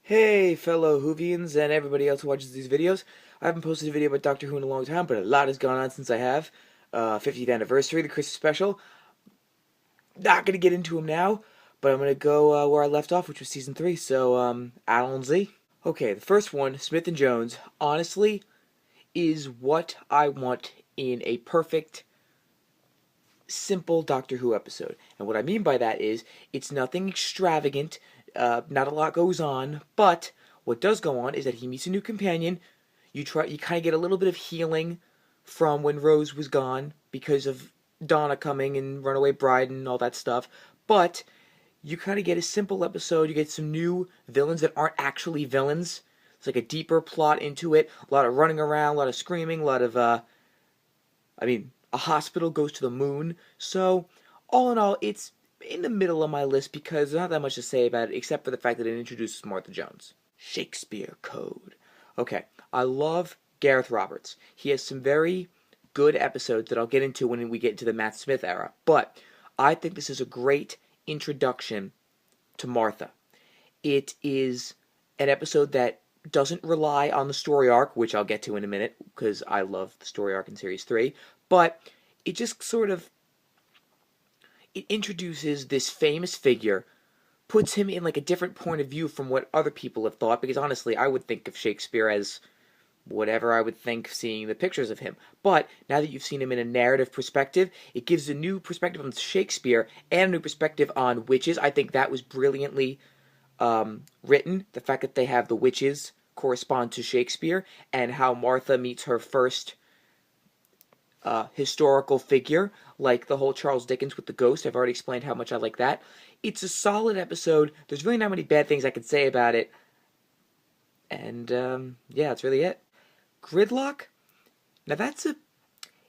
Hey fellow Whovians and everybody else who watches these videos. I haven't posted a video about Doctor Who in a long time, but a lot has gone on since I have. 50th anniversary, the Christmas special. Not going to get into them now, but I'm going to go where I left off, which was Season 3, so Alan Z. Okay, the first one, Smith and Jones, honestly, is what I want in a perfect, simple Doctor Who episode. And what I mean by that is, it's nothing extravagant, not a lot goes on, but what does go on is that he meets a new companion. You kind of get a little bit of healing from when Rose was gone because of Donna coming and Runaway Bride and all that stuff. But you kind of get a simple episode. You get some new villains that aren't actually villains. It's like a deeper plot into it. A lot of running around, a lot of screaming, a lot of, a hospital goes to the moon. So, all in all, it's in the middle of my list because there's not that much to say about it except for the fact that it introduces Martha Jones. Shakespeare Code. Okay, I love Gareth Roberts. He has some very good episodes that I'll get into when we get into the Matt Smith era, but I think this is a great introduction to Martha. It is an episode that doesn't rely on the story arc, which I'll get to in a minute because I love the story arc in Series 3, but it just sort of it introduces this famous figure, puts him in like a different point of view from what other people have thought, because honestly, I would think of Shakespeare as whatever I would think seeing the pictures of him. But now that you've seen him in a narrative perspective, it gives a new perspective on Shakespeare and a new perspective on witches. I think that was brilliantly written. The fact that they have the witches correspond to Shakespeare, and how Martha meets her first historical figure, like the whole Charles Dickens with the ghost. I've already explained how much I like that. It's a solid episode. There's really not many bad things I can say about it. And, yeah, that's really it. Gridlock? Now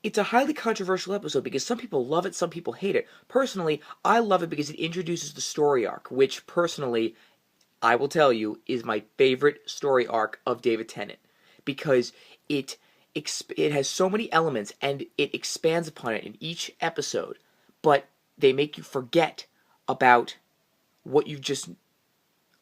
it's a highly controversial episode because some people love it, some people hate it. Personally, I love it because it introduces the story arc, which personally, I will tell you, is my favorite story arc of David Tennant. Because it has so many elements, and it expands upon it in each episode, but they make you forget about what you've just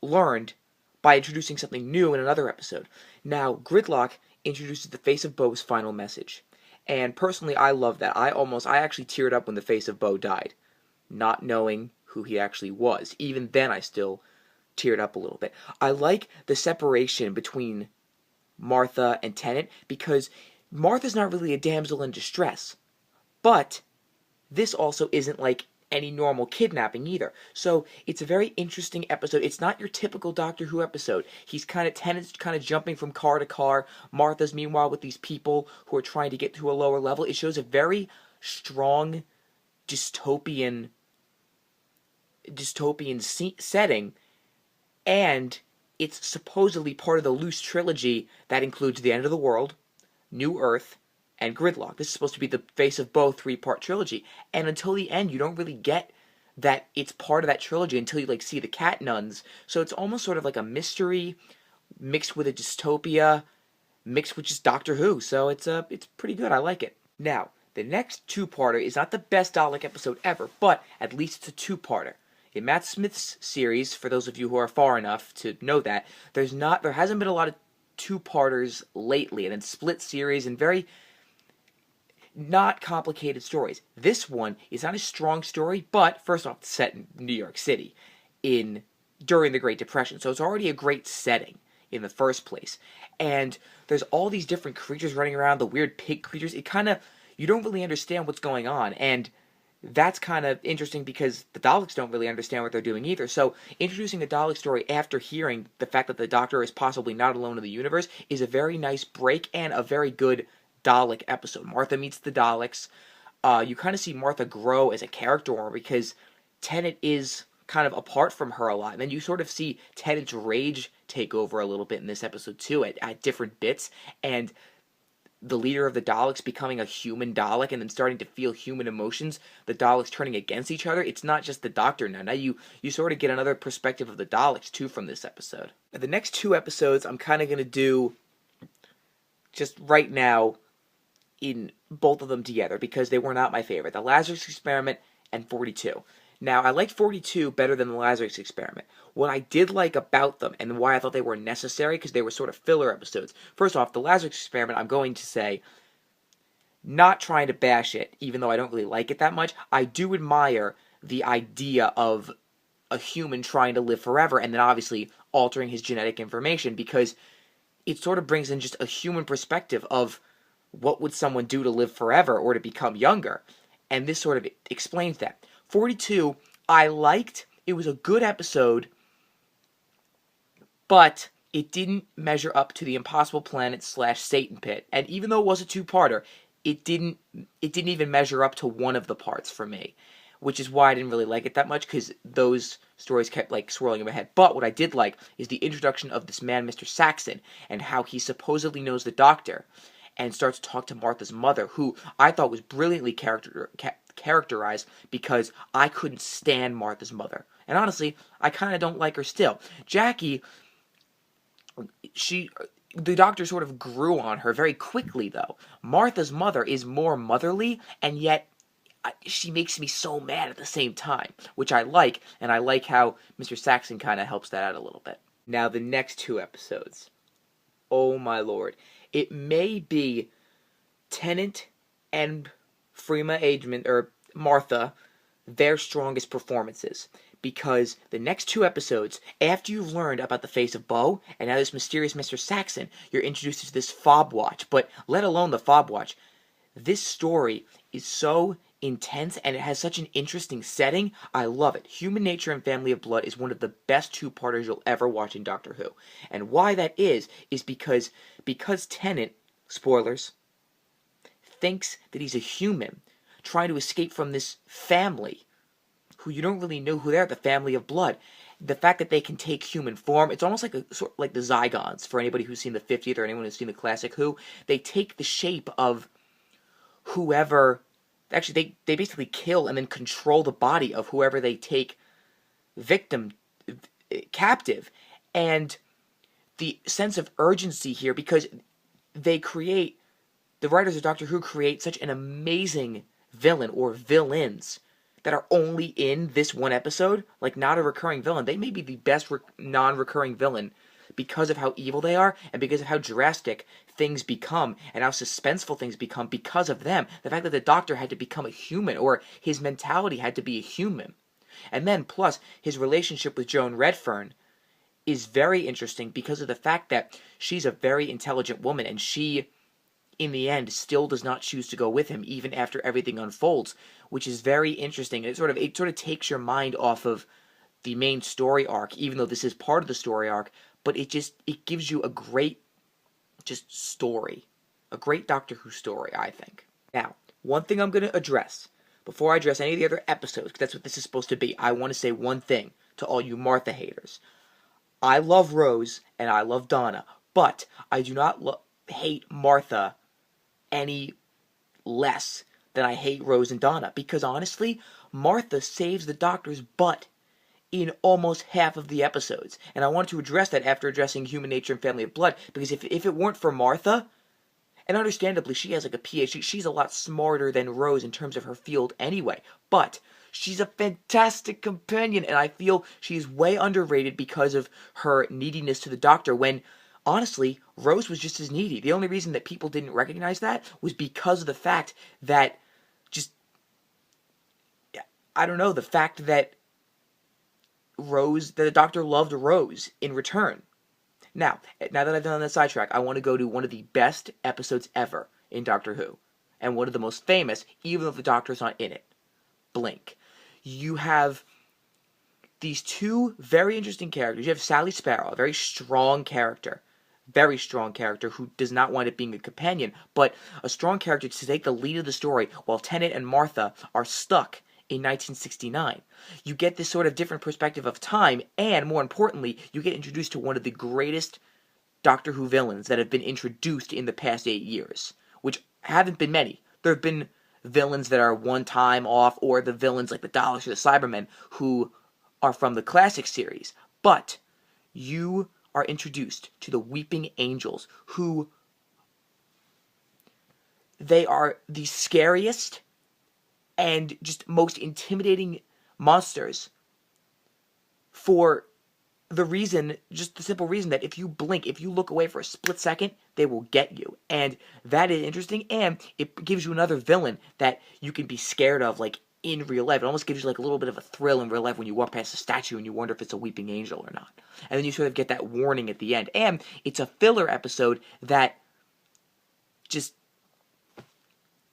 learned by introducing something new in another episode. Now, Gridlock introduces the Face of Bo's final message, and personally, I love that. I actually teared up when the Face of Bo died, not knowing who he actually was. Even then, I still teared up a little bit. I like the separation between Martha and Tennant, because Martha's not really a damsel in distress, but this also isn't like any normal kidnapping either. So it's a very interesting episode. It's not your typical Doctor Who episode. Tennant's kind of jumping from car to car. Martha's meanwhile with these people who are trying to get to a lower level. It shows a very strong dystopian setting, and it's supposedly part of the loose trilogy that includes The End of the World, New Earth, and Gridlock. This is supposed to be the Face of Bo 3-part trilogy. And until the end, you don't really get that it's part of that trilogy until you see the cat nuns. So it's almost sort of like a mystery mixed with a dystopia, mixed with just Doctor Who. So it's pretty good. I like it. Now, the next two-parter is not the best Dalek episode ever, but at least it's a two-parter. In Matt Smith's series, for those of you who are far enough to know that, there hasn't been a lot of two-parters lately, and it's split series and very not complicated stories. This one is not a strong story, but first off, it's set in New York City during the Great Depression, so it's already a great setting in the first place. And there's all these different creatures running around, the weird pig creatures. You don't really understand what's going on, and that's kind of interesting because the Daleks don't really understand what they're doing either. So introducing the Dalek story after hearing the fact that the Doctor is possibly not alone in the universe is a very nice break and a very good Dalek episode. Martha meets the Daleks. You kind of see Martha grow as a character more because Tennant is kind of apart from her a lot. And then you sort of see Tennant's rage take over a little bit in this episode too at different bits. And the leader of the Daleks becoming a human Dalek and then starting to feel human emotions, the Daleks turning against each other. It's not just the Doctor now. Now you sort of get another perspective of the Daleks too from this episode. Now, the next 2 episodes I'm kind of going to do just right now in both of them together because they were not my favorite. The Lazarus Experiment and 42. Now, I liked 42 better than the Lazarus Experiment. What I did like about them, and why I thought they were necessary, because they were sort of filler episodes. First off, the Lazarus Experiment, I'm going to say, not trying to bash it, even though I don't really like it that much, I do admire the idea of a human trying to live forever, and then obviously altering his genetic information, because it sort of brings in just a human perspective of what would someone do to live forever or to become younger. And this sort of explains that. 42, I liked. It was a good episode, but it didn't measure up to the Impossible Planet / Satan Pit. And even though it was a 2-parter, it didn't even measure up to one of the parts for me, which is why I didn't really like it that much, because those stories kept like swirling in my head. But what I did like is the introduction of this man, Mr. Saxon, and how he supposedly knows the Doctor, and starts to talk to Martha's mother, who I thought was brilliantly characterized because I couldn't stand Martha's mother. And honestly, I kind of don't like her still. Jackie, the Doctor sort of grew on her very quickly, though. Martha's mother is more motherly, and yet she makes me so mad at the same time, which I like, and I like how Mr. Saxon kind of helps that out a little bit. Now, the next 2 episodes. Oh my lord. It may be Tennant and Martha, their strongest performances. Because the next 2 episodes, after you've learned about the face of Bo, and now this mysterious Mr. Saxon, you're introduced to this fob watch. But let alone the fob watch, this story is so intense and it has such an interesting setting. I love it. Human Nature and Family of Blood is one of the best 2-parters you'll ever watch in Doctor Who. And why that is because Tennant, spoilers, thinks that he's a human trying to escape from this family who you don't really know who they are, the Family of Blood. The fact that they can take human form, it's almost like sort of like the Zygons, for anybody who's seen the 50th or anyone who's seen the classic Who. They take the shape of whoever. Actually, they basically kill and then control the body of whoever they take captive. And the sense of urgency here, because the writers of Doctor Who create such an amazing villain or villains that are only in this one episode, like not a recurring villain. They may be the best non-recurring villain because of how evil they are and because of how drastic things become and how suspenseful things become because of them. The fact that the Doctor had to become a human, or his mentality had to be a human. And then, plus, his relationship with Joan Redfern is very interesting because of the fact that she's a very intelligent woman, and she, in the end, still does not choose to go with him even after everything unfolds, which is very interesting. And it sort of takes your mind off of the main story arc, even though this is part of the story arc, but it gives you a great story. A great Doctor Who story, I think. Now, one thing I'm going to address, before I address any of the other episodes, because that's what this is supposed to be, I want to say one thing to all you Martha haters. I love Rose, and I love Donna, but I do not hate Martha any less than I hate Rose and Donna, because honestly, Martha saves the Doctor's butt in almost half of the episodes. And I wanted to address that after addressing Human Nature and Family of Blood, because if it weren't for Martha, and understandably she has like a PhD, she's a lot smarter than Rose in terms of her field anyway, but she's a fantastic companion, and I feel she's way underrated because of her neediness to the Doctor, when honestly, Rose was just as needy. The only reason that people didn't recognize that was because of the fact that the fact that the Doctor loved Rose in return. Now that I've done that sidetrack, I want to go to one of the best episodes ever in Doctor Who, and one of the most famous, even though the Doctor's not in it. Blink. You have these 2 very interesting characters. You have Sally Sparrow, a very strong character, very strong character who does not wind up being a companion, but a strong character to take the lead of the story while Tennant and Martha are stuck in 1969. You get this sort of different perspective of time, and more importantly, you get introduced to one of the greatest Doctor Who villains that have been introduced in the past 8 years, which haven't been many. There have been villains that are one time off, or the villains like the Daleks or the Cybermen, who are from the classic series. But you are introduced to the Weeping Angels, who they are the scariest and just most intimidating monsters for just the simple reason that if you blink, if you look away for a split second, they will get you. And that is interesting, and it gives you another villain that you can be scared of, like, in real life. It almost gives you, like, a little bit of a thrill in real life when you walk past a statue and you wonder if it's a weeping angel or not. And then you sort of get that warning at the end. And it's a filler episode that just,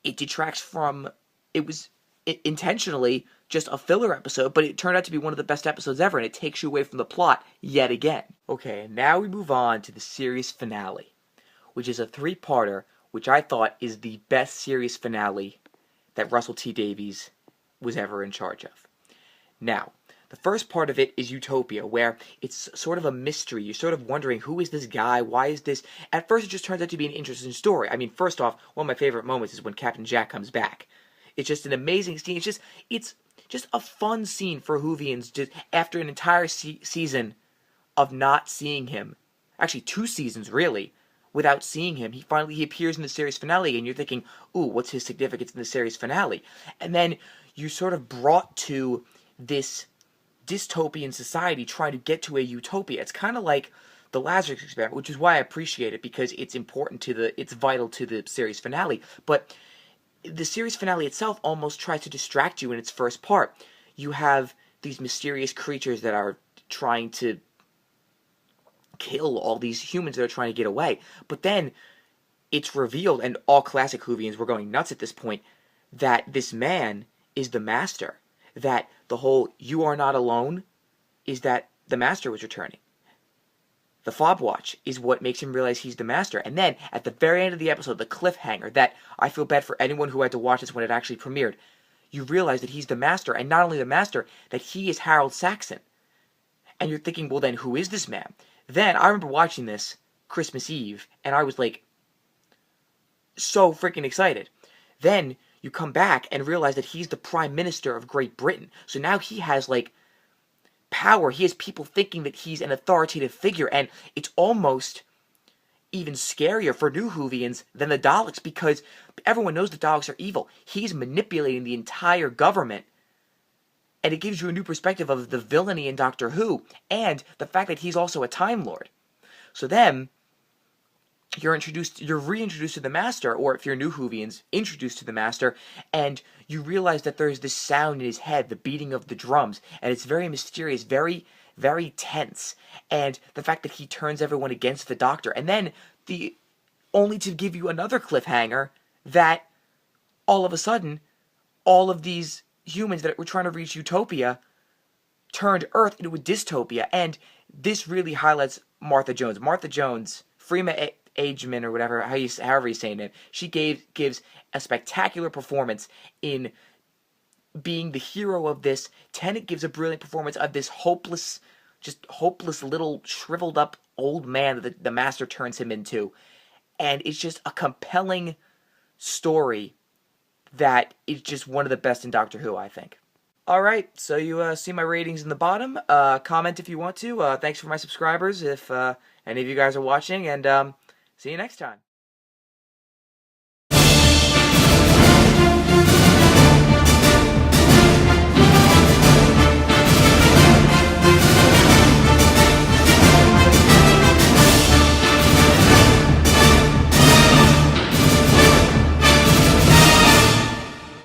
it detracts from, it was intentionally just a filler episode, but it turned out to be one of the best episodes ever, and it takes you away from the plot yet again. Okay, now we move on to the series finale, which is a 3-parter, which I thought is the best series finale that Russell T Davies was ever in charge of. Now, the first part of it is Utopia, where it's sort of a mystery. You're sort of wondering, who is this guy? Why is this? At first, it just turns out to be an interesting story. I mean, first off, one of my favorite moments is when Captain Jack comes back. It's just an amazing scene. It's just a fun scene for Whovians, just after an entire season of not seeing him. Actually, 2 seasons, really, without seeing him. He appears in the series finale, and you're thinking, ooh, what's his significance in the series finale? And then you're sort of brought to this dystopian society trying to get to a utopia. It's kind of like the Lazarus Experiment, which is why I appreciate it, because it's it's vital to the series finale. But the series finale itself almost tries to distract you in its first part. You have these mysterious creatures that are trying to kill all these humans that are trying to get away. But then it's revealed, and all classic Whovians were going nuts at this point, that this man is the Master. That the whole "you are not alone" is that the Master was returning. The fob watch is what makes him realize he's the Master. And then, at the very end of the episode, the cliffhanger, that I feel bad for anyone who had to watch this when it actually premiered, you realize that he's the Master, and not only the Master, that he is Harold Saxon. And you're thinking, well then, who is this man? Then, I remember watching this Christmas Eve, and I was like, so freaking excited. Then, you come back and realize that he's the Prime Minister of Great Britain. So now he has, like, power. He has people thinking that he's an authoritative figure, and it's almost even scarier for new Whovians than the Daleks, because everyone knows the Daleks are evil. He's manipulating the entire government, and it gives you a new perspective of the villainy in Doctor Who, and the fact that he's also a Time Lord. So then, you're reintroduced to the Master, or if you're new Whovians, introduced to the Master, and you realize that there's this sound in his head, the beating of the drums, and it's very mysterious, very, very tense, and the fact that he turns everyone against the Doctor, and then only to give you another cliffhanger that all of a sudden, all of these humans that were trying to reach Utopia turned Earth into a dystopia, and this really highlights Martha Jones. Martha Jones, Freema Agyeman, or whatever, however he's saying it, she gives a spectacular performance in being the hero of this. Tennant gives a brilliant performance of this hopeless little shriveled up old man that the Master turns him into. And it's just a compelling story that is just one of the best in Doctor Who, I think. Alright, so you see my ratings in the bottom. Comment if you want to. Thanks for my subscribers if any of you guys are watching, and see you next time.